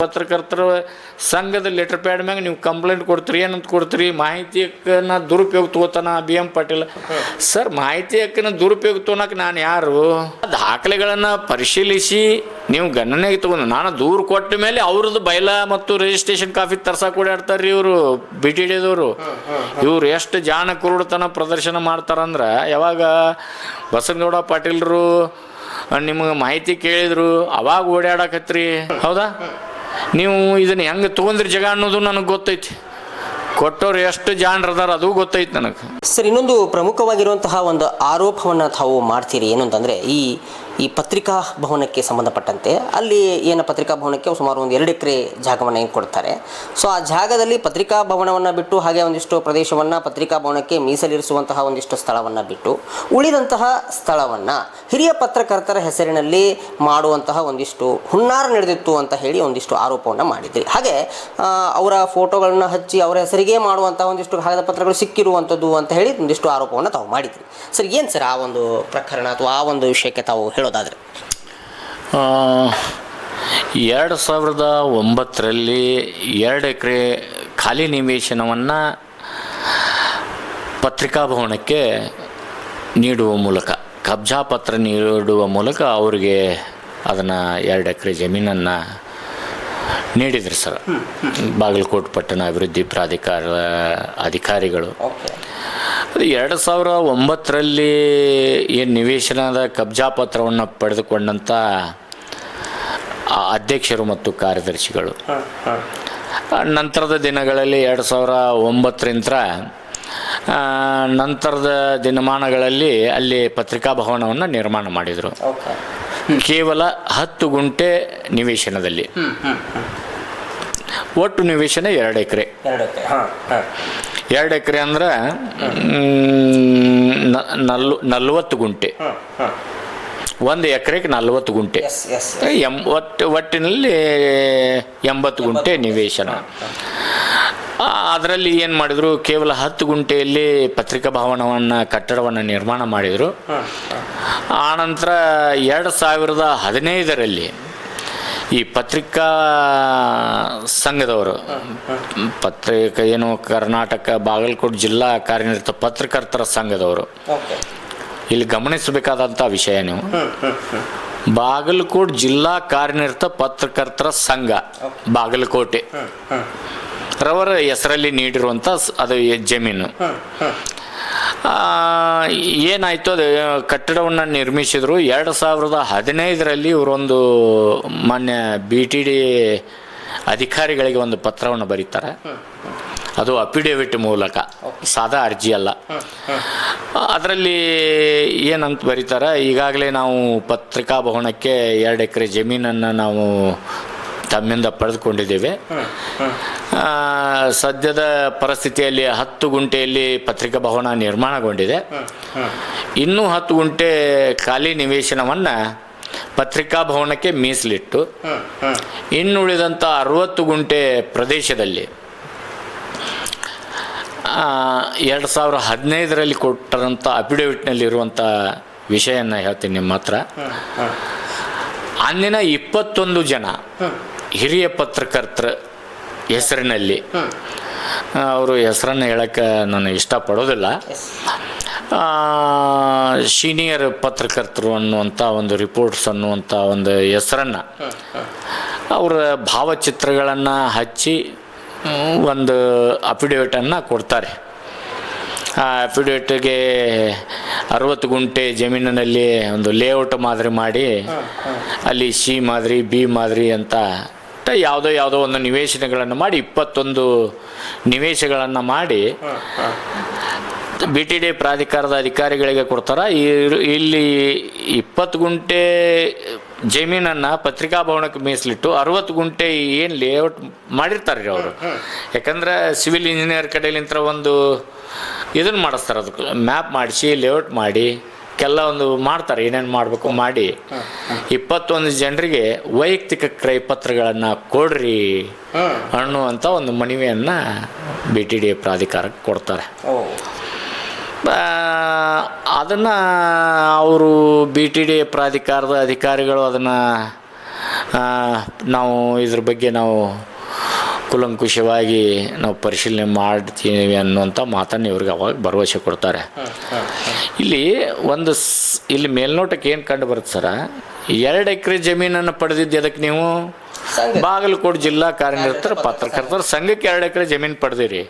ಪತ್ರಕರ್ತರ ಸಂಘದ letter pad ಮ್ಯಾಗ ನೀವು ಕಂಪ್ಲೇಂಟ್ ಕೊಡ್ತೀರಿ, ಏನಂತ ಕೊಡ್ತೀರಿ? ಮಾಹಿತಿ ಹಕ್ಕನ್ನ ದುರುಪಯೋಗ ತಗೋತಾನ ಬಿ ಎಂ ಪಾಟೀಲ್. ಸರ್, ಮಾಹಿತಿ ಹಕ್ಕನ್ನ ದುರುಪಯೋಗ ತಗೋನಕ್ಕೆ ನಾನು ಯಾರು? ದಾಖಲೆಗಳನ್ನು ಪರಿಶೀಲಿಸಿ ನೀವು ಗಣನೆಗೆ ತಗೊಂಡು ನಾನು ದೂರು ಕೊಟ್ಟ ಮೇಲೆ ಅವ್ರದ್ದು ಬೈಲ ಮತ್ತು ರಿಜಿಸ್ಟ್ರೇಷನ್ ಕಾಫಿ ತರ್ಸಕ್ಕೆ ಓಡಾಡ್ತಾರೆ ರೀ ಇವರು ಬಿ ಟಿ ಡಿದವರು. ಇವ್ರು ಎಷ್ಟು ಜಾಣ ಕುರುಡುತನ ಪ್ರದರ್ಶನ ಮಾಡ್ತಾರಂದ್ರೆ, ಯಾವಾಗ ಬಸನಗೌಡ ಪಾಟೀಲ್ರು ನಿಮಗೆ ಮಾಹಿತಿ ಕೇಳಿದ್ರು ಅವಾಗ ಓಡಾಡಕತ್ರಿ, ಹೌದಾ? ನೀವು ಇದನ್ನು ಹೆಂಗೆ ತೊಗೊಂಡ್ರಿ ಜಾಗ ಅನ್ನೋದು ನನಗೆ ಗೊತ್ತೈತಿ. ಕೊಟ್ಟವ್ರು ಎಷ್ಟು ಜಾಣರದಾರ ಅದು ಗೊತ್ತೈತಿ ನನಗೆ. ಸರ್, ಇನ್ನೊಂದು ಪ್ರಮುಖವಾಗಿರುವಂತಹ ಒಂದು ಆರೋಪವನ್ನು ತಾವು ಮಾಡ್ತೀರಿ ಏನು ಅಂತಂದರೆ, ಈ ಪತ್ರಿಕಾ ಭವನಕ್ಕೆ ಸಂಬಂಧಪಟ್ಟಂತೆ ಅಲ್ಲಿ ಏನು ಪತ್ರಿಕಾ ಭವನಕ್ಕೆ ಸುಮಾರು ಒಂದು 2 ಎಕರೆ ಜಾಗವನ್ನು ಏನು ಕೊಡ್ತಾರೆ. ಸೊ ಆ ಜಾಗದಲ್ಲಿ ಪತ್ರಿಕಾ ಭವನವನ್ನು ಬಿಟ್ಟು ಹಾಗೆ ಒಂದಿಷ್ಟು ಪ್ರದೇಶವನ್ನು ಪತ್ರಿಕಾ ಭವನಕ್ಕೆ ಮೀಸಲಿರಿಸುವಂತಹ ಒಂದಿಷ್ಟು ಸ್ಥಳವನ್ನು ಬಿಟ್ಟು ಉಳಿದಂತಹ ಸ್ಥಳವನ್ನು ಹಿರಿಯ ಪತ್ರಕರ್ತರ ಹೆಸರಿನಲ್ಲಿ ಮಾಡುವಂತಹ ಒಂದಿಷ್ಟು ಹುನ್ನಾರ ನಡೆದಿತ್ತು ಅಂತ ಹೇಳಿ ಒಂದಿಷ್ಟು ಆರೋಪವನ್ನು ಮಾಡಿದ್ರಿ. ಹಾಗೆ ಅವರ ಫೋಟೋಗಳನ್ನ ಹಚ್ಚಿ ಅವರ ಹೆಸರಿಗೆ ಮಾಡುವಂತಹ ಒಂದಿಷ್ಟು ಕಾಗದ ಪತ್ರಗಳು ಸಿಕ್ಕಿರುವಂಥದ್ದು ಅಂತ ಹೇಳಿ ಒಂದಿಷ್ಟು ಆರೋಪವನ್ನು ತಾವು ಮಾಡಿದ್ರಿ. ಸರ್, ಏನು ಸರ್ ಆ ಒಂದು ಪ್ರಕರಣ ಅಥವಾ ಆ ಒಂದು ವಿಷಯಕ್ಕೆ ತಾವು ಹೇಳೋದಾದರೆ? 2009ರಲ್ಲಿ 2 ಎಕರೆ ಖಾಲಿ ನಿವೇಶನವನ್ನು ಪತ್ರಿಕಾ ಭವನಕ್ಕೆ ನೀಡುವ ಮೂಲಕ, ಕಬ್ಜಾ ಪತ್ರ ನೀಡುವ ಮೂಲಕ ಅವರಿಗೆ ಅದನ್ನು 2 ಎಕರೆ ಜಮೀನನ್ನು ನೀಡಿದ್ರು ಸರ್. ಬಾಗಲಕೋಟೆ ಪಟ್ಟಣ ಅಭಿವೃದ್ಧಿ ಪ್ರಾಧಿಕಾರ ಅಧಿಕಾರಿಗಳು. ಅದು 2009ರಲ್ಲಿ ಏನು ನಿವೇಶನದ ಕಬ್ಜಾ ಪತ್ರವನ್ನು ಪಡೆದುಕೊಂಡಂಥ ಅಧ್ಯಕ್ಷರು ಮತ್ತು ಕಾರ್ಯದರ್ಶಿಗಳು ನಂತರದ ದಿನಗಳಲ್ಲಿ 2009ರಿಂದ ನಂತರದ ದಿನಮಾನಗಳಲ್ಲಿ ಅಲ್ಲಿ ಪತ್ರಿಕಾ ಭವನವನ್ನು ನಿರ್ಮಾಣ ಮಾಡಿದರು. ಕೇವಲ 10 ಗುಂಟೆ ನಿವೇಶನದಲ್ಲಿ. ಒಟ್ಟು ನಿವೇಶನ 2 ಎಕರೆ. 2 ಎಕರೆ ಅಂದ್ರೆ 40 ಗುಂಟೆ. 1 ಎಕರೆಗೆ 40 ಗುಂಟೆ. ಒಟ್ಟಿನಲ್ಲಿ 80 ಗುಂಟೆ ನಿವೇಶನ. ಅದರಲ್ಲಿ ಏನು ಮಾಡಿದರು, ಕೇವಲ 10 ಗುಂಟೆಯಲ್ಲಿ ಪತ್ರಿಕಾ ಭವನವನ್ನು ಕಟ್ಟಡವನ್ನು ನಿರ್ಮಾಣ ಮಾಡಿದರು. ಆನಂತರ 2015ರಲ್ಲಿ ಈ ಪತ್ರಿಕಾ ಸಂಘದವರು, ಪತ್ರಿಕಾ ಏನು ಕರ್ನಾಟಕ ಬಾಗಲಕೋಟೆ ಜಿಲ್ಲಾ ಕಾರ್ಯನಿರತ ಪತ್ರಕರ್ತರ ಸಂಘದವರು, ಇಲ್ಲಿ ಗಮನಿಸಬೇಕಾದಂಥ ವಿಷಯ, ನೀವು ಬಾಗಲಕೋಟೆ ಜಿಲ್ಲಾ ಕಾರ್ಯನಿರತ ಪತ್ರಕರ್ತರ ಸಂಘ ಬಾಗಲಕೋಟೆ ರವರ ಹೆಸರಲ್ಲಿ ನೀಡಿರುವಂಥ ಅದು ಜಮೀನು ಏನಾಯಿತು, ಅದು ಕಟ್ಟಡವನ್ನು ನಿರ್ಮಿಸಿದರು. 2015ರಲ್ಲಿ ಇವರೊಂದು ಮಾನ್ಯ BTD ಅಧಿಕಾರಿಗಳಿಗೆ ಒಂದು ಪತ್ರವನ್ನು ಬರೀತಾರೆ. ಅದು ಅಫಿಡೇವಿಟ್ ಮೂಲಕ, ಸಾದಾ ಅರ್ಜಿ ಅಲ್ಲ. ಅದರಲ್ಲಿ ಏನಂತ ಬರೀತಾರೆ, ಈಗಾಗಲೇ ನಾವು ಪತ್ರಿಕಾ ಭವನಕ್ಕೆ 2 ಎಕರೆ ಜಮೀನನ್ನು ನಾವು ತಮ್ಮಿಂದ ಪಡೆದುಕೊಂಡಿದ್ದೇವೆ. ಸದ್ಯದ ಪರಿಸ್ಥಿತಿಯಲ್ಲಿ 10 ಗುಂಟೆಯಲ್ಲಿ ಪತ್ರಿಕಾ ಭವನ ನಿರ್ಮಾಣಗೊಂಡಿದೆ. ಇನ್ನೂ 10 ಗುಂಟೆ ಖಾಲಿ ನಿವೇಶನವನ್ನು ಪತ್ರಿಕಾ ಭವನಕ್ಕೆ ಮೀಸಲಿಟ್ಟು ಇನ್ನುಳಿದಂಥ 60 ಗುಂಟೆ ಪ್ರದೇಶದಲ್ಲಿ 2015ರಲ್ಲಿ ಕೊಟ್ಟರಂಥ ಅಫಿಡೇವಿಟ್ನಲ್ಲಿರುವಂಥ ವಿಷಯನ ಹೇಳ್ತೀನಿ ನಿಮ್ಮ ಹತ್ರ. ಅಂದಿನ 21 ಜನ ಹಿರಿಯ ಪತ್ರಕರ್ತರ ಹೆಸರಿನಲ್ಲಿ, ಅವರು ಹೆಸರನ್ನು ಹೇಳೋಕ್ಕೆ ನಾನು ಇಷ್ಟಪಡೋದಿಲ್ಲ, ಸೀನಿಯರ್ ಪತ್ರಕರ್ತರು ಅನ್ನುವಂಥ ಒಂದು ರಿಪೋರ್ಟ್ಸ್ ಅನ್ನುವಂಥ ಒಂದು ಹೆಸರನ್ನು, ಅವರ ಭಾವಚಿತ್ರಗಳನ್ನು ಹಚ್ಚಿ ಒಂದು ಅಫಿಡೇವಿಟನ್ನು ಕೊಡ್ತಾರೆ. ಆ ಅಫಿಡೇವಿಟ್ಗೆ 60 ಗುಂಟೆ ಜಮೀನಿನಲ್ಲಿ ಒಂದು ಲೇಔಟ್ ಮಾದರಿ ಮಾಡಿ, ಅಲ್ಲಿ C ಮಾದರಿ, B ಮಾದರಿ ಅಂತ ಯಾವುದೋ ಒಂದು ನಿವೇಶನಗಳನ್ನು ಮಾಡಿ 21 ನಿವೇಶಗಳನ್ನು ಮಾಡಿ BTD ಪ್ರಾಧಿಕಾರದ ಅಧಿಕಾರಿಗಳಿಗೆ ಕೊಡ್ತಾರೆ. ಇಲ್ಲಿ 20 ಗುಂಟೆ ಜಮೀನನ್ನು ಪತ್ರಿಕಾ ಭವನಕ್ಕೆ ಮೀಸಲಿಟ್ಟು 60 ಗುಂಟೆ ಏನು ಲೇಔಟ್ ಮಾಡಿರ್ತಾರೆ ರೀ ಅವರು. ಯಾಕಂದ್ರೆ ಸಿವಿಲ್ ಇಂಜಿನಿಯರ್ ಕಡೆಲಿಂತ ಒಂದು ಇದನ್ನು ಮಾಡಿಸ್ತಾರೆ, ಅದಕ್ಕೆ ಮ್ಯಾಪ್ ಮಾಡಿಸಿ ಲೇಔಟ್ ಮಾಡಿ ಕೆಲವೊಂದು ಮಾಡ್ತಾರೆ, ಏನೇನು ಮಾಡಬೇಕು ಮಾಡಿ 21 ಜನರಿಗೆ ವೈಯಕ್ತಿಕ ಕ್ರಯಪತ್ರಗಳನ್ನು ಕೊಡ್ರಿ ಅನ್ನುವಂಥ ಒಂದು ಮನವಿಯನ್ನು BTD ಪ್ರಾಧಿಕಾರಕ್ಕೆ ಕೊಡ್ತಾರೆ. ಅದನ್ನು ಅವರು BTD ಪ್ರಾಧಿಕಾರದ ಅಧಿಕಾರಿಗಳು ಅದನ್ನು ನಾವು ಇದ್ರ ಬಗ್ಗೆ ನಾವು ಕೂಲಂಕುಷವಾಗಿ ನಾವು ಪರಿಶೀಲನೆ ಮಾಡ್ತೀವಿ ಅನ್ನುವಂಥ ಮಾತನ್ನು ಇವ್ರಿಗೆ ಅವಾಗ ಭರವಸೆ ಕೊಡ್ತಾರೆ. ಇಲ್ಲಿ ಇಲ್ಲಿ ಮೇಲ್ನೋಟಕ್ಕೆ ಏನು ಕಂಡು ಬರುತ್ತೆ ಸರ, 2 ಎಕರೆ ಜಮೀನನ್ನು ಪಡೆದಿದ್ದು ಅದಕ್ಕೆ ನೀವು ಬಾಗಲಕೋಟೆ ಜಿಲ್ಲಾ ಕಾರ್ಯನಿರತರ ಪತ್ರಕರ್ತರ ಸಂಘಕ್ಕೆ 2 ಎಕರೆ ಜಮೀನು ಪಡೆದಿರಿ.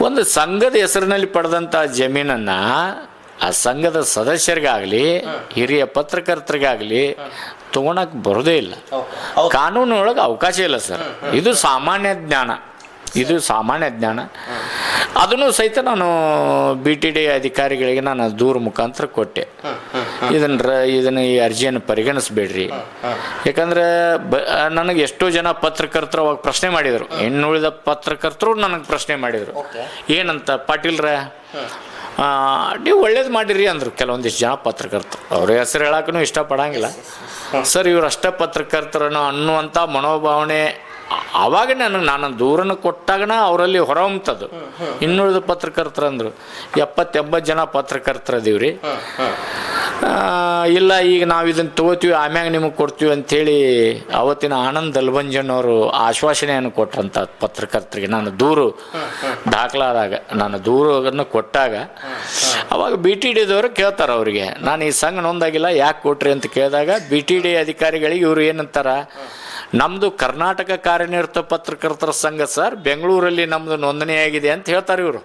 ಒಂದು ಸಂಘದ ಹೆಸರಿನಲ್ಲಿ ಪಡೆದಂಥ ಜಮೀನನ್ನು ಆ ಸಂಘದ ಸದಸ್ಯರಿಗಾಗಲಿ ಹಿರಿಯ ಪತ್ರಕರ್ತರಿಗಾಗಲಿ ತೊಗೊಳಕ್ಕೆ ಬರೋದೇ ಇಲ್ಲ. ಕಾನೂನೊಳಗೆ ಅವಕಾಶ ಇಲ್ಲ ಸರ್. ಇದು ಸಾಮಾನ್ಯ ಜ್ಞಾನ, ಅದನ್ನು ಸಹಿತ ನಾನು BTD ಅಧಿಕಾರಿಗಳಿಗೆ ನಾನು ದೂರು ಮುಖಾಂತರ ಕೊಟ್ಟೆ. ಇದನ್ನು ಈ ಅರ್ಜಿಯನ್ನು ಪರಿಗಣಿಸಬೇಡ್ರಿ, ಯಾಕಂದರೆ ನನಗೆ ಎಷ್ಟೋ ಜನ ಪತ್ರಕರ್ತರು ಅವಾಗ ಪ್ರಶ್ನೆ ಮಾಡಿದರು, ಇನ್ನುಳಿದ ಪತ್ರಕರ್ತರು ನನಗೆ ಪ್ರಶ್ನೆ ಮಾಡಿದರು. ಏನಂತ, ಪಾಟೀಲ್ರ ನೀವು ಒಳ್ಳೇದು ಮಾಡಿರಿ ಅಂದರು ಕೆಲವೊಂದಿಷ್ಟು ಜನ ಪತ್ರಕರ್ತರು. ಅವ್ರ ಹೆಸರು ಹೇಳಕ್ಕೂ ಇಷ್ಟಪಡಂಗಿಲ್ಲ ಸರ್, ಇವ್ರು ಅಷ್ಟೇ ಪತ್ರಕರ್ತರನ್ನು ಅನ್ನುವಂಥ ಮನೋಭಾವನೆ ಆವಾಗ ನಾನು ದೂರನ್ನು ಕೊಟ್ಟಾಗನ ಅವರಲ್ಲಿ ಹೊರಹೊಮ್ಮತದ್ದು. ಇನ್ನುಳಿದ ಪತ್ರಕರ್ತರು ಅಂದರು 70-80 ಜನ ಪತ್ರಕರ್ತರದೀವ್ರಿ, ಇಲ್ಲ ಈಗ ನಾವು ಇದನ್ನು ತೊಗೋತೀವಿ ಆಮ್ಯಾಗ ನಿಮಗೆ ಕೊಡ್ತೀವಿ ಅಂಥೇಳಿ ಅವತ್ತಿನ ಆನಂದ್ ದಲ್ಬಂಜನ್ ಅವರು ಆಶ್ವಾಸನೆಯನ್ನು ಕೊಟ್ಟರಂಥ ಪತ್ರಕರ್ತರಿಗೆ. ನಾನು ದೂರು ದಾಖಲಾದಾಗ, ನಾನು ದೂರನ್ನು ಕೊಟ್ಟಾಗ ಅವಾಗ BTDದವರು ಕೇಳ್ತಾರೆ ಅವರಿಗೆ, ನಾನು ಈ ಸಂಘ ನೊಂದಾಗಿಲ್ಲ ಯಾಕೆ ಕೊಟ್ರಿ ಅಂತ ಕೇಳಿದಾಗ BTD ಅಧಿಕಾರಿಗಳಿಗೆ ಇವರು ಏನಂತಾರ, ನಮ್ಮದು ಕರ್ನಾಟಕ ಕಾರ್ಯನಿರತ ಪತ್ರಕರ್ತರ ಸಂಘ ಸರ್, ಬೆಂಗಳೂರಲ್ಲಿ ನಮ್ಮದು ನೋಂದಣಿಯಾಗಿದೆ ಅಂತ ಹೇಳ್ತಾರೆ ಇವರು.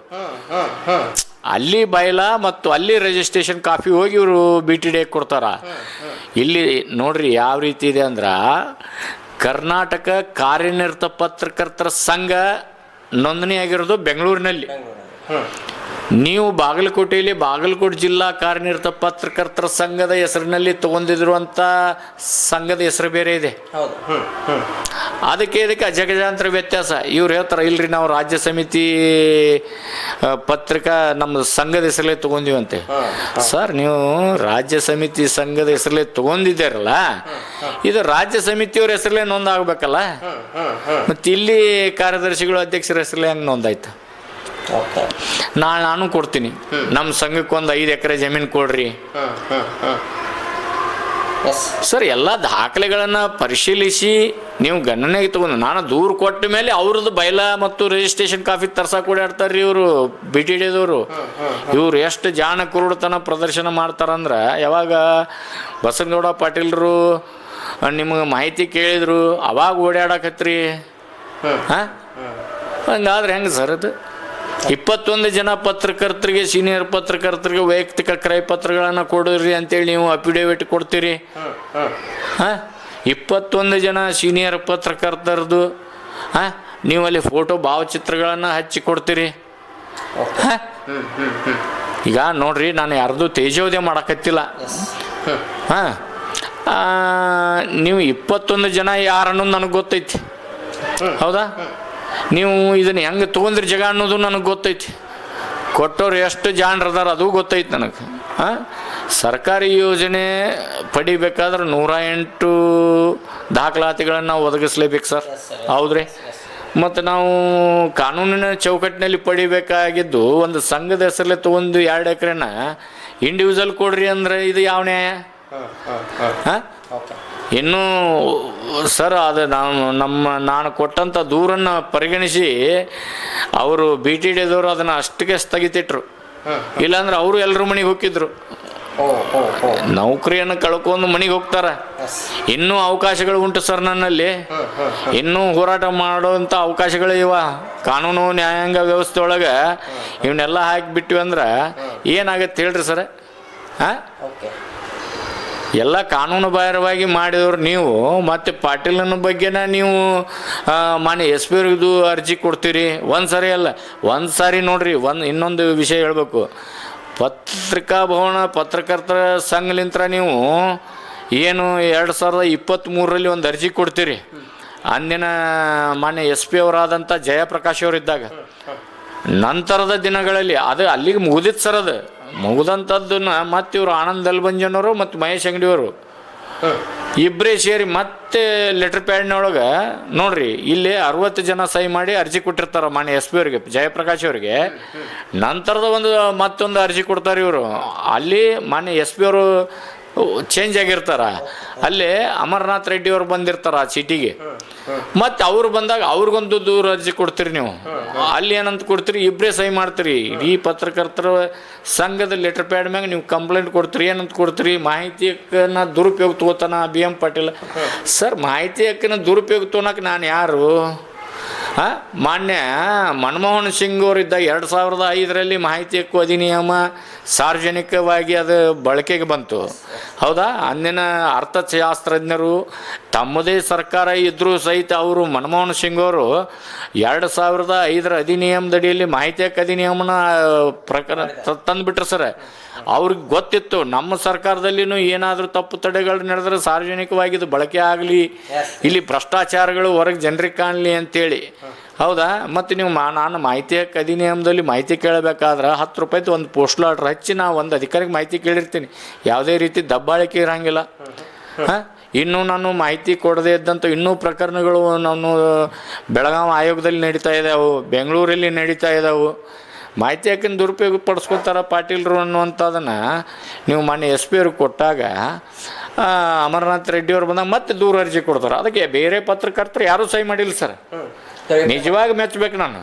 ಅಲ್ಲಿ ಬೈಲಾ ಮತ್ತು ಅಲ್ಲಿ ರಿಜಿಸ್ಟ್ರೇಷನ್ ಕಾಪಿ ಹೋಗಿ ಇವರು BTD ಕೊಡ್ತಾರ. ಇಲ್ಲಿ ನೋಡ್ರಿ ಯಾವ ರೀತಿ ಇದೆ ಅಂದ್ರೆ, ಕರ್ನಾಟಕ ಕಾರ್ಯನಿರತ ಪತ್ರಕರ್ತರ ಸಂಘ ನೋಂದಣಿಯಾಗಿರೋದು ಬೆಂಗಳೂರಿನಲ್ಲಿ. ನೀವು ಬಾಗಲಕೋಟೆಯಲ್ಲಿ ಬಾಗಲಕೋಟೆ ಜಿಲ್ಲಾ ಕಾರ್ಯನಿರತ ಪತ್ರಕರ್ತರ ಸಂಘದ ಹೆಸರಿನಲ್ಲಿ ತಗೊಂಡಿರುವಂಥ ಸಂಘದ ಹೆಸರು ಬೇರೆ ಇದೆ. ಅದಕ್ಕೆ ಇದಕ್ಕೆ ಅಜಗಜಾಂತರ ವ್ಯತ್ಯಾಸ. ಇವ್ರು ಹೇಳ್ತಾರೆ, ಇಲ್ರಿ ನಾವು ರಾಜ್ಯ ಸಮಿತಿ ಪತ್ರಿಕಾ ನಮ್ಮ ಸಂಘದ ಹೆಸರಲ್ಲೇ ತೊಗೊಂಡಿವಂತೆ. ಸರ್, ನೀವು ರಾಜ್ಯ ಸಮಿತಿ ಸಂಘದ ಹೆಸರಲ್ಲೇ ತೊಗೊಂಡಿದ್ದಾರಲ್ಲ, ಇದು ರಾಜ್ಯ ಸಮಿತಿಯವ್ರ ಹೆಸರಲ್ಲೇ ನೋಂದಾಗಬೇಕಲ್ಲ, ಮತ್ತು ಇಲ್ಲಿ ಕಾರ್ಯದರ್ಶಿಗಳು ಅಧ್ಯಕ್ಷರ ಹೆಸರಲ್ಲೇ ಹೆಂಗೆ ನೋಂದಾಯ್ತು? ನಾಳೆ ನಾನು ಕೊಡ್ತೀನಿ, ನಮ್ಮ ಸಂಘಕ್ಕೊಂದು 5 ಎಕರೆ ಜಮೀನು ಕೊಡ್ರಿ ಸರ್. ಎಲ್ಲ ದಾಖಲೆಗಳನ್ನು ಪರಿಶೀಲಿಸಿ ನೀವು ಗಣನೆಗೆ ತಗೊಂಡು, ನಾನು ದೂರು ಕೊಟ್ಟ ಮೇಲೆ ಅವ್ರದ್ದು ಬೈಲಾ ಮತ್ತು ರಿಜಿಸ್ಟ್ರೇಷನ್ ಕಾಪಿ ತರ್ಸಕ್ಕೆ ಓಡಾಡ್ತಾರ್ರಿ ಇವರು BTDದವರು. ಇವ್ರು ಎಷ್ಟು ಜಾಣ ಕುರುಡುತನ ಪ್ರದರ್ಶನ ಮಾಡ್ತಾರಂದ್ರೆ, ಯಾವಾಗ ಬಸನಗೌಡ ಪಾಟೀಲ್ರು ನಿಮಗೆ ಮಾಹಿತಿ ಕೇಳಿದ್ರು ಅವಾಗ ಓಡಾಡಕತ್ರಿ. ಹಂಗಾದ್ರೆ ಹೆಂಗೆ ಸರ್ ಅದು? 21 ಜನ ಪತ್ರಕರ್ತರಿಗೆ, ಸೀನಿಯರ್ ಪತ್ರಕರ್ತರಿಗೆ ವೈಯಕ್ತಿಕ ಕ್ರಯ ಪತ್ರಗಳನ್ನು ಕೊಡ್ರಿ ಅಂತೇಳಿ ನೀವು ಅಫಿಡೇವಿಟ್ ಕೊಡ್ತೀರಿ. 21 ಜನ ಸೀನಿಯರ್ ಪತ್ರಕರ್ತರದು ನೀವು ಅಲ್ಲಿ ಫೋಟೋ ಭಾವಚಿತ್ರಗಳನ್ನು ಹಚ್ಚಿ ಕೊಡ್ತೀರಿ. ಈಗ ನೋಡ್ರಿ, ನಾನು ಯಾರ್ದು ತೇಜೋದಯ ಮಾಡಕತ್ತಿಲ್ಲ. ನೀವು 21 ಜನ ಯಾರನ್ನೋದು ನನಗೆ ಗೊತ್ತೈತಿ, ಹೌದಾ? ನೀವು ಇದನ್ನು ಹೆಂಗೆ ತೊಗೊಂಡ್ರಿ ಜಾಗ ಅನ್ನೋದು ನನಗೆ ಗೊತ್ತೈತಿ, ಕೊಟ್ಟವ್ರು ಎಷ್ಟು ಜಾಣರದಾರ ಅದು ಗೊತ್ತೈತಿ ನನಗೆ. ಸರ್ಕಾರಿ ಯೋಜನೆ ಪಡಿಬೇಕಾದ್ರೆ 108 ದಾಖಲಾತಿಗಳನ್ನು ನಾವು ಒದಗಿಸ್ಲೇಬೇಕು ಸರ್, ಹೌದ್ರಿ? ಮತ್ತು ನಾವು ಕಾನೂನಿನ ಚೌಕಟ್ಟಿನಲ್ಲಿ ಪಡಿಬೇಕಾಗಿದ್ದು ಒಂದು ಸಂಘದ ಹೆಸರಲ್ಲೇ ತೊಗೊಂಡು 2 ಎಕರೆನ ಇಂಡಿವಿಜುವಲ್ ಕೊಡ್ರಿ ಅಂದರೆ ಇದು ಯಾವ ನ್ಯಾಯ? ಇನ್ನೂ ಸರ್, ಅದು ನಾನು ಕೊಟ್ಟಂಥ ದೂರನ್ನು ಪರಿಗಣಿಸಿ ಅವರು BTDದವರು ಅದನ್ನು ಅಷ್ಟಕ್ಕೆ ಸ್ಥಗಿತಿಟ್ರು. ಇಲ್ಲಾಂದ್ರೆ ಅವರು ಎಲ್ಲರೂ ಮನೆಗೆ ಹೋಗಿದ್ರು. ನೌಕರಿಯನ್ನು ಕಳ್ಕೊಂಡು ಮನೆಗೆ ಹೋಗ್ತಾರೆ. ಇನ್ನೂ ಅವಕಾಶಗಳು ಉಂಟು ಸರ್ ನನ್ನಲ್ಲಿ, ಇನ್ನೂ ಹೋರಾಟ ಮಾಡುವಂಥ ಅವಕಾಶಗಳು ಇವ. ಕಾನೂನು ನ್ಯಾಯಾಂಗ ವ್ಯವಸ್ಥೆ ಒಳಗೆ ಇವನ್ನೆಲ್ಲ ಹಾಕಿಬಿಟ್ಟಿವಿ ಅಂದ್ರೆ ಏನಾಗತ್ತೆ ಹೇಳ್ರಿ ಸರ್? ಎಲ್ಲ ಕಾನೂನು ಬಾಹಿರವಾಗಿ ಮಾಡಿದವ್ರು ನೀವು, ಮತ್ತು ಪಾಟೀಲನ ಬಗ್ಗೆನ ನೀವು ಮಾನ್ಯ SP ಅವ್ರಿಗೂ ಅರ್ಜಿ ಕೊಡ್ತೀರಿ. ಒಂದು ಸಾರಿ ಅಲ್ಲ, ಒಂದು ಸಾರಿ ನೋಡ್ರಿ. ಇನ್ನೊಂದು ವಿಷಯ ಹೇಳ್ಬೇಕು, ಪತ್ರಿಕಾ ಭವನ ಪತ್ರಕರ್ತರ ಸಂಘಲಿಂತ್ರ ನೀವು ಏನು 2023ರಲ್ಲಿ ಒಂದು ಅರ್ಜಿ ಕೊಡ್ತೀರಿ. ಅಂದಿನ ಮಾನ್ಯ SP ಅವರಾದಂಥ ಜಯಪ್ರಕಾಶ್ ಅವರಿದ್ದಾಗ, ನಂತರದ ದಿನಗಳಲ್ಲಿ ಅದು ಅಲ್ಲಿಗೆ ಮುಗಿದಿತ್ತು ಸರ್. ಅದು ಮುಗಿದಂಥದ್ದನ್ನು ಮತ್ತು ಇವರು ಆನಂದ್ ದಲ್ಬಂಜನ್ ಅವರು ಮತ್ತು ಮಹೇಶ್ ಅಂಗಡಿಯವರು ಇಬ್ಬರೇ ಸೇರಿ ಮತ್ತೆ ಲೆಟರ್ ಪ್ಯಾಡ್ನೊಳಗೆ ನೋಡ್ರಿ, ಇಲ್ಲಿ 60 ಜನ ಸಹಿ ಮಾಡಿ ಅರ್ಜಿ ಕೊಟ್ಟಿರ್ತಾರೆ ಮಾನ್ಯ SP ಅವ್ರಿಗೆ, ಜಯಪ್ರಕಾಶ್ ಅವರಿಗೆ. ನಂತರದ ಮತ್ತೊಂದು ಅರ್ಜಿ ಕೊಡ್ತಾರೆ ಇವರು. ಅಲ್ಲಿ ಮಾನ್ಯ SP ಅವರು ಚೇಂಜ್ ಆಗಿರ್ತಾರ. ಅಲ್ಲಿ ಅಮರನಾಥ್ ರೆಡ್ಡಿ ಅವ್ರು ಬಂದಿರ್ತಾರ ಆ ಸಿಟಿಗೆ, ಮತ್ತು ಅವ್ರು ಬಂದಾಗ ಅವ್ರಿಗೊಂದು ದೂರ ಅರ್ಜಿ ಕೊಡ್ತೀರಿ ನೀವು. ಅಲ್ಲಿ ಏನಂತ ಕೊಡ್ತೀರಿ, ಇಬ್ಬರೇ ಸಹಿ ಮಾಡ್ತೀರಿ. ಇಡೀ ಪತ್ರಕರ್ತರ ಸಂಘದ ಲೆಟರ್ ಪ್ಯಾಡ್ ಮ್ಯಾಗ ನೀವು ಕಂಪ್ಲೇಂಟ್ ಕೊಡ್ತೀರಿ. ಏನಂತ ಕೊಡ್ತೀರಿ, ಮಾಹಿತಿ ಹಕ್ಕನ್ನ ದುರುಪಯೋಗ ತಗೋತಾನ BM ಪಾಟೀಲ್. ಸರ್, ಮಾಹಿತಿ ಹಕ್ಕನ್ನ ದುರುಪಯೋಗ ತೊಗೊಳಕ್ಕೆ ನಾನು ಯಾರು? ಮಾನ್ಯ ಮನಮೋಹನ್ ಸಿಂಗ್ ಅವರಿದ್ದ 2005ರಲ್ಲಿ ಮಾಹಿತಿ ಹಕ್ಕು ಅಧಿನಿಯಮ ಸಾರ್ವಜನಿಕವಾಗಿ ಅದು ಬಳಕೆಗೆ ಬಂತು, ಹೌದಾ? ಅಂದಿನ ಅರ್ಥಶಾಸ್ತ್ರಜ್ಞರು ತಮ್ಮದೇ ಸರ್ಕಾರ ಇದ್ದರೂ ಸಹಿತ ಅವರು ಮನಮೋಹನ್ ಸಿಂಗ್ ಅವರು 2005ರ ಅಧಿನಿಯಮದಡಿಯಲ್ಲಿ ಮಾಹಿತಿ ಹಕ್ಕು ಅಧಿನಿಯಮನ ಪ್ರಕಾರ ತಂದುಬಿಟ್ರು ಸರ್. ಅವ್ರಿಗೆ ಗೊತ್ತಿತ್ತು ನಮ್ಮ ಸರ್ಕಾರದಲ್ಲಿನೂ ಏನಾದರೂ ತಪ್ಪು ತಡೆಗಳು ನಡೆದ್ರೆ ಸಾರ್ವಜನಿಕವಾಗಿ ಇದು ಬಳಕೆ ಆಗಲಿ, ಇಲ್ಲಿ ಭ್ರಷ್ಟಾಚಾರಗಳು ಹೊರಗೆ ಜನರಿಗೆ ಕಾಣಲಿ ಅಂತೇಳಿ, ಹೌದಾ? ಮತ್ತು ನೀವು ನಾನು ಮಾಹಿತಿ ಹಕ್ಕು ಅಧಿನಿಯಮದಲ್ಲಿ ಮಾಹಿತಿ ಕೇಳಬೇಕಾದ್ರೆ 10 ರೂಪಾಯಿದು ಒಂದು ಪೋಸ್ಟಲ್ ಆರ್ಡ್ರ್ ಹಚ್ಚಿ ನಾವು ಒಂದು ಅಧಿಕಾರಿಗೆ ಮಾಹಿತಿ ಕೇಳಿರ್ತೀನಿ. ಯಾವುದೇ ರೀತಿ ದಬ್ಬಾಳಿಕೆ ಇರೋಂಗಿಲ್ಲ. ಇನ್ನೂ ನಾನು ಮಾಹಿತಿ ಕೊಡದೇ ಇದ್ದಂಥ ಇನ್ನೂ ಪ್ರಕರಣಗಳು ನಾನು ಬೆಳಗಾವಿ ಆಯೋಗದಲ್ಲಿ ನಡೀತಾ ಇದ್ದಾವೆ, ಬೆಂಗಳೂರಲ್ಲಿ ನಡೀತಾ ಇದ್ದಾವೆ. ಮಾಹಿತಿ ಹಕ್ಕನ್ನು ದುರುಪಯೋಗ ಪಡಿಸ್ಕೊತಾರ ಪಾಟೀಲ್ರು ಅನ್ನುವಂಥದ್ದನ್ನು ನೀವು ಮಾನ್ಯ SP ಅವ್ರಿಗೆ ಕೊಟ್ಟಾಗ ಅಮರನಾಥ್ ರೆಡ್ಡಿ ಅವ್ರು ಬಂದಾಗ ಮತ್ತೆ ದೂರ ಅರ್ಜಿ ಕೊಡ್ತಾರೆ. ಅದಕ್ಕೆ ಬೇರೆ ಪತ್ರಕರ್ತರು ಯಾರೂ ಸಹಿ ಮಾಡಿಲ್ಲ ಸರ್. ನಿಜವಾಗಿ ಮೆಚ್ಚಬೇಕು ನಾನು.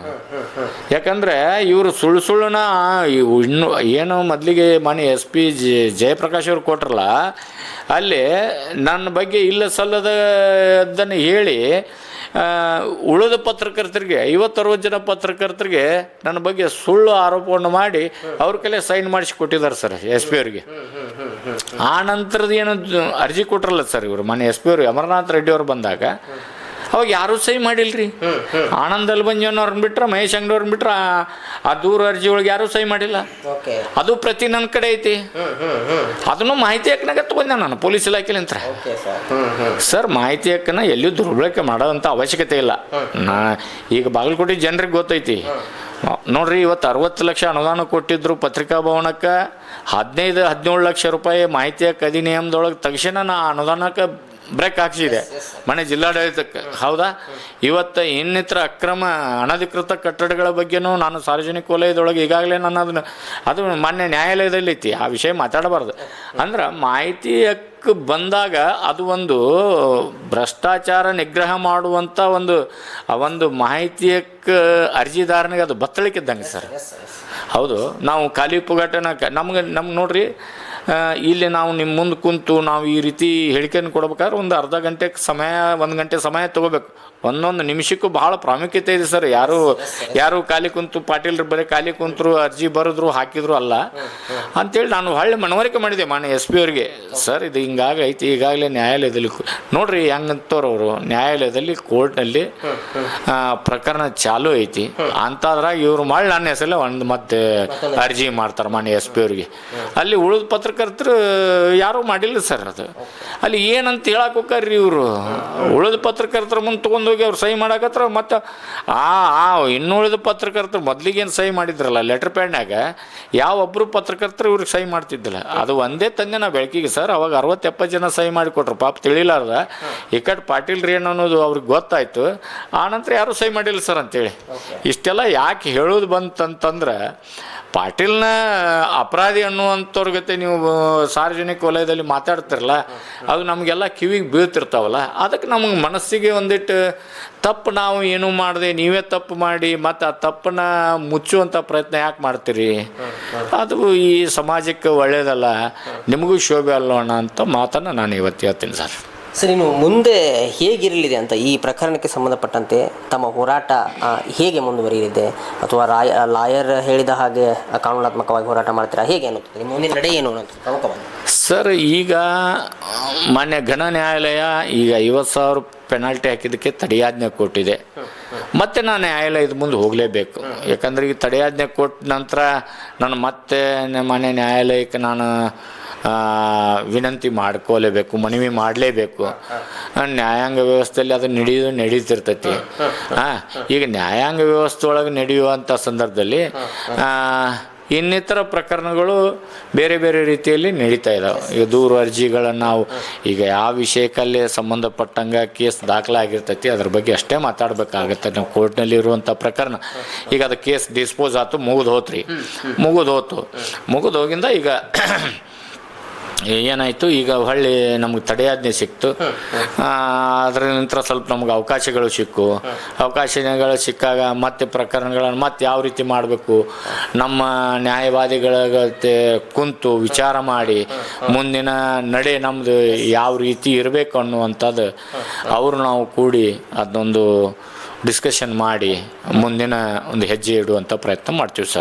ಯಾಕಂದರೆ ಇವರು ಸುಳ್ಳನ್ನ ಇನ್ನೂ ಏನು ಮೊದಲಿಗೆ ಮಾನ್ಯ SP ಜಯಪ್ರಕಾಶ್ ಅವ್ರು ಕೊಟ್ರಲ್ಲ, ಅಲ್ಲಿ ನನ್ನ ಬಗ್ಗೆ ಇಲ್ಲ ಸಲ್ಲದನ್ನು ಹೇಳಿ ಉಳಿದ ಪತ್ರಕರ್ತರಿಗೆ 50-60 ಜನ ಪತ್ರಕರ್ತರಿಗೆ ನನ್ನ ಬಗ್ಗೆ ಸುಳ್ಳು ಆರೋಪವನ್ನು ಮಾಡಿ ಅವ್ರ ಕೈಲೇ ಸೈನ್ ಮಾಡಿಸಿ ಕೊಟ್ಟಿದ್ದಾರೆ ಸರ್ SP ಅವ್ರಿಗೆ. ಆ ನಂತರದ ಏನು ಅರ್ಜಿ ಕೊಟ್ರಲ್ಲ ಸರ್ ಇವರು ಮಾನ್ಯ SP ಅವರು ಅಮರನಾಥ್ ರೆಡ್ಡಿ ಅವ್ರು ಬಂದಾಗ ಅವಾಗ ಯಾರೂ ಸಹಿ ಮಾಡಿಲ್ರಿ. ಆನಂದ್ ಅಲ್ಬಂಜನ್ ಅವ್ರನ್ನ ಬಿಟ್ರೆ, ಮಹೇಶ್ ಅಂಗಡಿ ಅವ್ರನ್ನ ಬಿಟ್ರೆ ಆ ದೂರ ಅರ್ಜಿ ಒಳಗೆ ಯಾರೂ ಸಹಿ ಮಾಡಿಲ್ಲ. ಅದು ಪ್ರತಿ ನನ್ನ ಕಡೆ ಐತಿ. ಅದನ್ನು ಮಾಹಿತಿ ಹಕ್ಕನಾಗ ತಗೊಂಡೆ ನಾನು ಪೊಲೀಸ್ ಇಲಾಖೆಲಿಂತ. ಸರ್, ಮಾಹಿತಿ ಹಕ್ಕನ್ನ ಎಲ್ಲಿಯೂ ದುರ್ಬಳಕೆ ಮಾಡೋದಂಥ ಅವಶ್ಯಕತೆ ಇಲ್ಲ. ಈಗ ಬಾಗಲಕೋಟೆ ಜನರಿಗೆ ಗೊತ್ತೈತಿ ನೋಡ್ರಿ. ಇವತ್ತು 60 ಲಕ್ಷ ಅನುದಾನ ಕೊಟ್ಟಿದ್ರು ಪತ್ರಿಕಾ ಭವನಕ್ಕೆ, 15-17 ಲಕ್ಷ ರೂಪಾಯಿ ಮಾಹಿತಿ ಹಕ್ಕು ಅಧಿನಿಯಮದೊಳಗೆ ತಕ್ಷಣ ನಾ ಅನುದಾನಕ್ಕೆ ಬ್ರೇಕ್ ಹಾಕ್ಸಿದೆ ಮನೆ ಜಿಲ್ಲಾಡಳಿತಕ್ಕೆ, ಹೌದಾ? ಇವತ್ತು ಇನ್ನಿತರ ಅಕ್ರಮ ಅನಧಿಕೃತ ಕಟ್ಟಡಗಳ ಬಗ್ಗೆನೂ ನಾನು ಸಾರ್ವಜನಿಕ ವಲಯದೊಳಗೆ ಈಗಾಗಲೇ ನಾನು ಅದು ಮಾನ್ಯ ನ್ಯಾಯಾಲಯದಲ್ಲಿ ಐತಿ, ಆ ವಿಷಯ ಮಾತಾಡಬಾರ್ದು. ಅಂದ್ರೆ ಮಾಹಿತಿ ಹಕ್ಕು ಬಂದಾಗ ಅದು ಒಂದು ಭ್ರಷ್ಟಾಚಾರ ನಿಗ್ರಹ ಮಾಡುವಂಥ ಒಂದು ಮಾಹಿತಿ ಹಕ್ಕು ಅರ್ಜಿದಾರನಿಗೆ ಅದು ಬತ್ತಳಿಕಿದ್ದಂಗೆ ಸರ್. ಹೌದು, ನಾವು ಖಾಲಿ ಪುಗಾಟನ ನಮ್ಗೆ ನೋಡ್ರಿ, ಇಲ್ಲಿ ನಾವು ನಿಮ್ಮ ಮುಂದೆ ಕುಂತು ನಾವು ಈ ರೀತಿ ಹೇಳಿಕೆಯನ್ನು ಕೊಡ್ಬೇಕಾದ್ರೆ ಒಂದು ಅರ್ಧ ಗಂಟೆ ಸಮಯ, 1 ಗಂಟೆ ಸಮಯ ತೊಗೋಬೇಕು. ಒಂದೊಂದು ನಿಮಿಷಕ್ಕೂ ಭಾಳ ಪ್ರಾಮುಖ್ಯತೆ ಇದೆ ಸರ್. ಯಾರು ಖಾಲಿ ಕುಂತು ಪಾಟೀಲ್ರು ಬರೀ ಖಾಲಿ ಕುಂತರು ಅರ್ಜಿ ಬರೆದ್ರು ಹಾಕಿದ್ರು ಅಲ್ಲ ಅಂಥೇಳಿ ನಾನು ಹೊಳ್ಳಿ ಮನವರಿಕೆ ಮಾಡಿದೆ ಮಾನ್ಯ SP ಅವ್ರಿಗೆ. ಸರ್, ಇದು ಹಿಂಗಾಗೈತಿ, ಈಗಾಗಲೇ ನ್ಯಾಯಾಲಯದಲ್ಲಿ ನೋಡ್ರಿ ಹೆಂಗಂತವ್ರವರು ನ್ಯಾಯಾಲಯದಲ್ಲಿ ಕೋರ್ಟ್ನಲ್ಲಿ ಪ್ರಕರಣ ಚಾಲು ಐತಿ ಅಂತಾದ್ರಾಗ ಇವರು ಮಾಡಿ ನನ್ನ ಹೆಸರಲ್ಲೇ ಒಂದು ಮತ್ತೆ ಅರ್ಜಿ ಮಾಡ್ತಾರೆ ಮಾನ್ಯ SP ಅವ್ರಿಗೆ. ಅಲ್ಲಿ ಉಳಿದ ಪತ್ರಕರ್ತರು ಯಾರೂ ಮಾಡಿಲ್ಲ ಸರ್. ಅದು ಅಲ್ಲಿ ಏನಂತ ಹೇಳಕ್ಕೆ ಹೋಗ್ರಿ ಇವರು, ಉಳಿದ ಪತ್ರಕರ್ತರ ಮುಂದೆ ತೊಗೊಂಡೋಗಿ ಅವ್ರು ಸಹಿ ಮಾಡಕತ್ರ. ಮತ್ತು ಇನ್ನುಳಿದ ಪತ್ರಕರ್ತರು ಮೊದಲಿಗೇನು ಸಹಿ ಮಾಡಿದ್ರಲ್ಲ ಲೆಟರ್ ಪ್ಯಾಡ್ನಾಗ, ಯಾವೊಬ್ಬರು ಪತ್ರಕರ್ತರು ಇವ್ರಿಗೆ ಸಹಿ ಮಾಡ್ತಿದ್ದಿಲ್ಲ. ಅದು ಒಂದೇ ತಂದೆ ನಾವು ಬೆಳಕಿಗೆ ಸರ್. ಅವಾಗ 60-70 ಜನ ಸಹಿ ಮಾಡಿಕೊಟ್ರು, ಪಾಪ ತಿಳಿಲಾರ್ದ ಈ ಕಡೆ ಪಾಟೀಲ್ರಿ ಏನು ಅನ್ನೋದು ಅವ್ರಿಗೆ ಗೊತ್ತಾಯ್ತು. ಆನಂತರ ಯಾರೂ ಸಹಿ ಮಾಡಿಲ್ಲ ಸರ್ ಅಂತೇಳಿ. ಇಷ್ಟೆಲ್ಲ ಯಾಕೆ ಹೇಳೋದು ಬಂತಂತಂದ್ರೆ, ಪಾಟೀಲ್ನ ಅಪರಾಧಿ ಅನ್ನುವಂಥವ್ರ ಜೊತೆ ನೀವು ಸಾರ್ವಜನಿಕ ವಲಯದಲ್ಲಿ ಮಾತಾಡ್ತಿರಲ್ಲ, ಅದು ನಮಗೆಲ್ಲ ಕಿವಿಗೆ ಬೀಳ್ತಿರ್ತಾವಲ್ಲ, ಅದಕ್ಕೆ ನಮಗೆ ಮನಸ್ಸಿಗೆ ಒಂದಿಟ್ಟು ತಪ್ಪು ನಾವು ಏನೂ ಮಾಡದೆ ನೀವೇ ತಪ್ಪು ಮಾಡಿ ಮತ್ತು ಆ ತಪ್ಪನ್ನ ಮುಚ್ಚುವಂಥ ಪ್ರಯತ್ನ ಯಾಕೆ ಮಾಡ್ತೀರಿ? ಅದು ಈ ಸಮಾಜಕ್ಕೆ ಒಳ್ಳೆಯದಲ್ಲ, ನಿಮಗೂ ಶೋಭೆ ಅಲ್ಲೋಣ ಅಂತ ಮಾತನ್ನು ನಾನು ಇವತ್ತು ಹೇಳ್ತೀನಿ ಸರ್. ಸರ್, ಇನ್ನು ಮುಂದೆ ಹೇಗಿರಲಿದೆ ಅಂತ ಈ ಪ್ರಕರಣಕ್ಕೆ ಸಂಬಂಧಪಟ್ಟಂತೆ ತಮ್ಮ ಹೋರಾಟ ಹೇಗೆ ಮುಂದುವರಿಯಲಿದೆ? ಅಥವಾ ಲಾಯರ್ ಹೇಳಿದ ಹಾಗೆ ಕಾನೂನಾತ್ಮಕವಾಗಿ ಹೋರಾಟ ಮಾಡ್ತೀರಾ, ಹೇಗೆ ಅನ್ನುತ್ತದೆ ಮುಂದಿನ ನಡೆ ಏನು ಅನ್ನೋದು ಪ್ರಮುಖವಾಗಿ? ಸರ್, ಈಗ ಮಾನ್ಯ ಘನ ನ್ಯಾಯಾಲಯ ಈಗ 50,000 ಪೆನಾಲ್ಟಿ ಹಾಕಿದ್ದಕ್ಕೆ ತಡೆಯಾಜ್ಞೆ ಕೊಟ್ಟಿದೆ. ಮತ್ತೆ ನಾನು ನ್ಯಾಯಾಲಯದ ಮುಂದೆ ಹೋಗಲೇಬೇಕು. ಯಾಕಂದರೆ ಈಗ ತಡೆಯಾಜ್ಞೆ ಕೊಟ್ಟ ನಂತರ ನಾನು ಮತ್ತೆ ಮಾನ್ಯ ನ್ಯಾಯಾಲಯಕ್ಕೆ ನಾನು ವಿನಂತಿ ಮಾಡ್ಕೋಲೇಬೇಕು, ಮನವಿ ಮಾಡಲೇಬೇಕು. ನ್ಯಾಯಾಂಗ ವ್ಯವಸ್ಥೆಯಲ್ಲಿ ಅದು ನಡೀತಿರ್ತೈತಿ. ಈಗ ನ್ಯಾಯಾಂಗ ವ್ಯವಸ್ಥೆ ಒಳಗೆ ನಡೆಯುವಂಥ ಸಂದರ್ಭದಲ್ಲಿ ಇನ್ನಿತರ ಪ್ರಕರಣಗಳು ಬೇರೆ ಬೇರೆ ರೀತಿಯಲ್ಲಿ ನಡೀತಾ ಇದ್ದಾವೆ. ಈಗ ದೂರು ಅರ್ಜಿಗಳನ್ನು ನಾವು ಈಗ ಯಾವ ವಿಷಯಕ್ಕಲ್ಲೇ ಸಂಬಂಧಪಟ್ಟಂಗೆ ಕೇಸ್ ದಾಖಲಾಗಿರ್ತೈತಿ ಅದ್ರ ಬಗ್ಗೆ ಅಷ್ಟೇ ಮಾತಾಡಬೇಕಾಗತ್ತೆ. ನಾವು ಕೋರ್ಟ್ನಲ್ಲಿ ಇರುವಂಥ ಪ್ರಕರಣ ಈಗ ಅದು ಕೇಸ್ ಡಿಸ್ಪೋಸ್ ಆಯ್ತು, ಮುಗಿದು ಹೋಗಿಂದ ಈಗ ಏನಾಯಿತು, ಈಗ ಹೊಳ್ಳಿ ನಮ್ಗೆ ತಡೆಯಾಜ್ಞೆ ಸಿಕ್ತು. ಅದರ ನಂತರ ಸ್ವಲ್ಪ ನಮ್ಗೆ ಅವಕಾಶಗಳು ಅವಕಾಶಗಳು ಸಿಕ್ಕಾಗ ಮತ್ತೆ ಪ್ರಕರಣಗಳನ್ನು ಮತ್ತೆ ಯಾವ ರೀತಿ ಮಾಡಬೇಕು, ನಮ್ಮ ನ್ಯಾಯವಾದಿಗಳ ಕುಂತು ವಿಚಾರ ಮಾಡಿ ಮುಂದಿನ ನಡೆ ನಮ್ಮದು ಯಾವ ರೀತಿ ಇರಬೇಕು ಅನ್ನುವಂಥದ್ದು ಅವರು ನಾವು ಕೂಡಿ ಅದೊಂದು ಡಿಸ್ಕಷನ್ ಮಾಡಿ ಮುಂದಿನ ಒಂದು ಹೆಜ್ಜೆ ಇಡುವಂಥ ಪ್ರಯತ್ನ ಮಾಡ್ತೀವಿ ಸರ್.